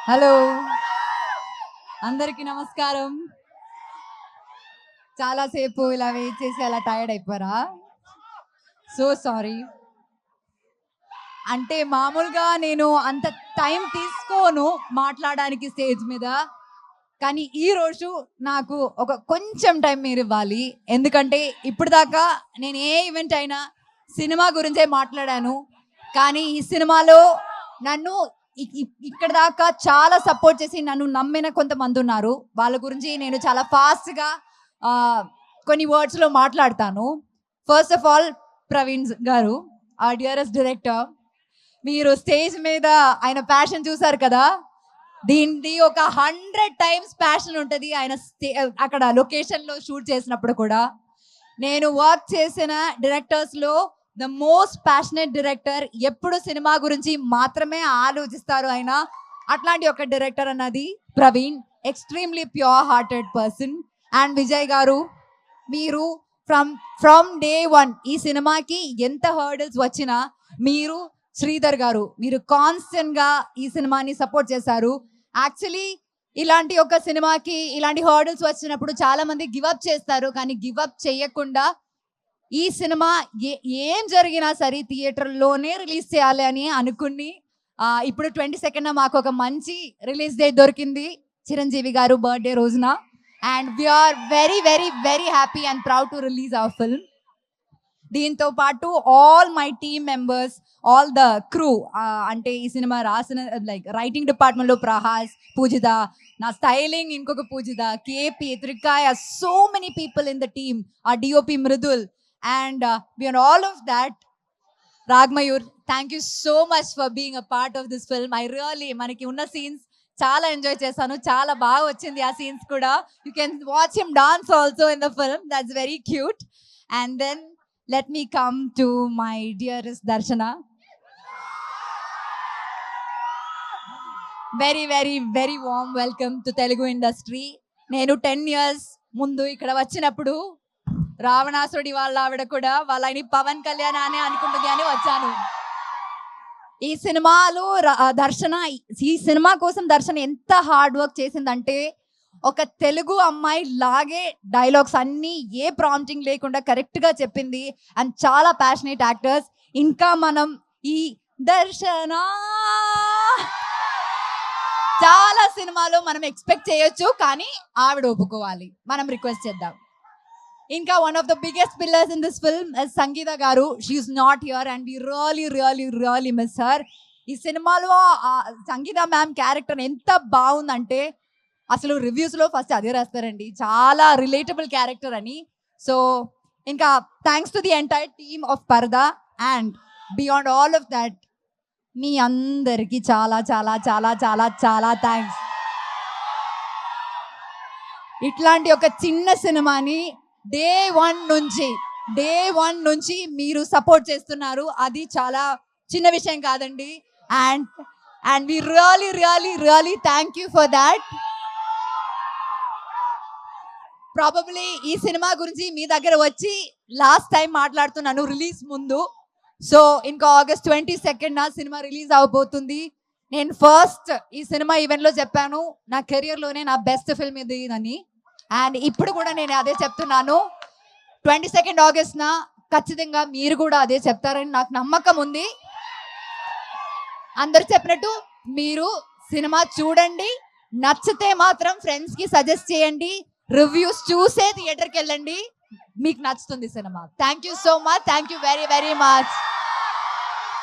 Hello, అందరికీ నమస్కారం. చాలాసేపు ఇలా వెయిట్ చేసి అలా టైర్డ్ అయిపోయారా? So sorry. అంటే మామూలుగా నేను అంత టైం తీసుకోను మాట్లాడడానికి స్టేజ్ మీద, కానీ ఈ రోజు నాకు ఒక కొంచెం టైం మీరు ఇవ్వాలి. ఎందుకంటే ఇప్పుడు దాకా నేను ఏ ఈవెంట్ అయినా సినిమా గురించే మాట్లాడాను, కానీ ఈ సినిమాలో నన్ను ఇక్కడ దాకా చాలా సపోర్ట్ చేసి నన్ను నమ్మిన కొంతమంది ఉన్నారు. వాళ్ళ గురించి నేను చాలా ఫాస్ట్గా కొన్ని వర్డ్స్లో మాట్లాడతాను. ఫస్ట్ ఆఫ్ ఆల్, ప్రవీణ్ గారు, ఆ డియరెస్ట్ డైరెక్టర్. మీరు స్టేజ్ మీద ఆయన ప్యాషన్ చూసారు కదా, దీన్ని ఒక 100 times ప్యాషన్ ఉంటుంది ఆయన అక్కడ లొకేషన్లో షూట్ చేసినప్పుడు కూడా. నేను వర్క్ చేసిన డైరెక్టర్స్లో ద మోస్ట్ ప్యాషనెట్ డైరెక్టర్, ఎప్పుడు సినిమా గురించి మాత్రమే ఆలోచిస్తారు ఆయన. అట్లాంటి ఒక డైరెక్టర్ అన్నది Praveen. Extremely pure hearted person. And Vijay గారు, మీరు ఫ్రమ్ డే 1 ఈ సినిమాకి ఎంత హర్డల్స్ వచ్చినా మీరు, శ్రీధర్ గారు, మీరు కాన్స్టెంట్గా ఈ సినిమాని సపోర్ట్ చేశారు. యాక్చువల్లీ ఇలాంటి ఒక సినిమాకి ఇలాంటి హర్డల్స్ వచ్చినప్పుడు చాలా మంది గివప్ చేస్తారు, కానీ గివప్ చేయకుండా ఈ సినిమా ఏం జరిగినా సరే థియేటర్లోనే రిలీజ్ చేయాలి అని అనుకుని ఇప్పుడు 22న మాకు ఒక మంచి రిలీజ్ డేట్ దొరికింది, చిరంజీవి గారు బర్త్డే రోజున. And we are very very very happy and proud to release our film. దీంతో పాటు all my team members, all the crew, అంటే ఈ సినిమా రాసిన లైక్ రైటింగ్ డిపార్ట్మెంట్లో ప్రహాస్, పూజిత, నా స్టైలింగ్ ఇంకొక Pujitha, KP, Trikaya, so many people in the team, uh DOP Mridul. And beyond all of that, Ragmayur, thank you so much for being a part of this film. I really, మనకి ఉన్న scenes చాలా enjoy చేశాను, చాలా బాగా వచ్చింది ఆ సీన్స్ కూడా. You can watch him dance also in the film, that's very cute. And then let me come to my dearest Darshana. Very very very warm welcome to Telugu industry. నేను 10 years ముందు ఇక్కడ వచ్చినప్పుడు రావణాసుడి వాళ్ళ ఆవిడ కూడా వాళ్ళని పవన్ కళ్యాణ్ అని అనుకుంటుంది అని వచ్చాను. ఈ సినిమాలో దర్శన, ఈ సినిమా కోసం దర్శన ఎంత హార్డ్ వర్క్ చేసిందంటే, ఒక తెలుగు అమ్మాయి లాగే డైలాగ్స్ అన్నీ ఏ ప్రాంప్టింగ్ లేకుండా కరెక్ట్గా చెప్పింది. అండ్ చాలా ప్యాషనేట్ యాక్టర్స్. ఇంకా మనం ఈ దర్శన చాలా సినిమాలో మనం ఎక్స్పెక్ట్ చేయొచ్చు, కానీ ఆవిడ ఒప్పుకోవాలి, మనం రిక్వెస్ట్ చేద్దాం. ఇంకా one of the biggest pillars in this film is Sangeetha garu. She's not here and we really really really miss her. ఈ సినిమాలో సంగీత మ్యామ్ క్యారెక్టర్ ఎంత బాగుందంటే, అసలు రివ్యూస్లో ఫస్ట్ అదే రాస్తారండి, చాలా రిలేటబుల్ క్యారెక్టర్ అని. సో ఇంకా thanks to the entire team of Parada. And beyond all of that, మీ అందరికీ చాలా చాలా చాలా చాలా చాలా థ్యాంక్స్. ఇట్లాంటి ఒక చిన్న సినిమాని డే వన్ నుంచి మీరు సపోర్ట్ చేస్తున్నారు, అది చాలా చిన్న విషయం కాదండి. And we really really really thank you for that. Probably ఈ సినిమా గురించి మీ దగ్గర వచ్చి లాస్ట్ టైం మాట్లాడుతున్నాను రిలీజ్ ముందు. సో ఇంకా August 22న సినిమా రిలీజ్ అవబోతుంది. నేను ఫస్ట్ ఈ సినిమా ఈవెంట్లో చెప్పాను, నా కెరియర్లోనే నా బెస్ట్ ఫిల్మ్ ఇది అని. అండ్ ఇప్పుడు కూడా నేను అదే చెప్తున్నాను, 22 Augustన ఖచ్చితంగా మీరు కూడా అదే చెప్తారని నాకు నమ్మకం ఉంది. అందరు చెప్పినట్టు మీరు సినిమా చూడండి, నచ్చితే మాత్రం ఫ్రెండ్స్కి సజెస్ట్ చేయండి, రివ్యూస్ చూసే థియేటర్కి వెళ్ళండి, మీకు నచ్చుతుంది cinema. Thank you so much, thank you very very much.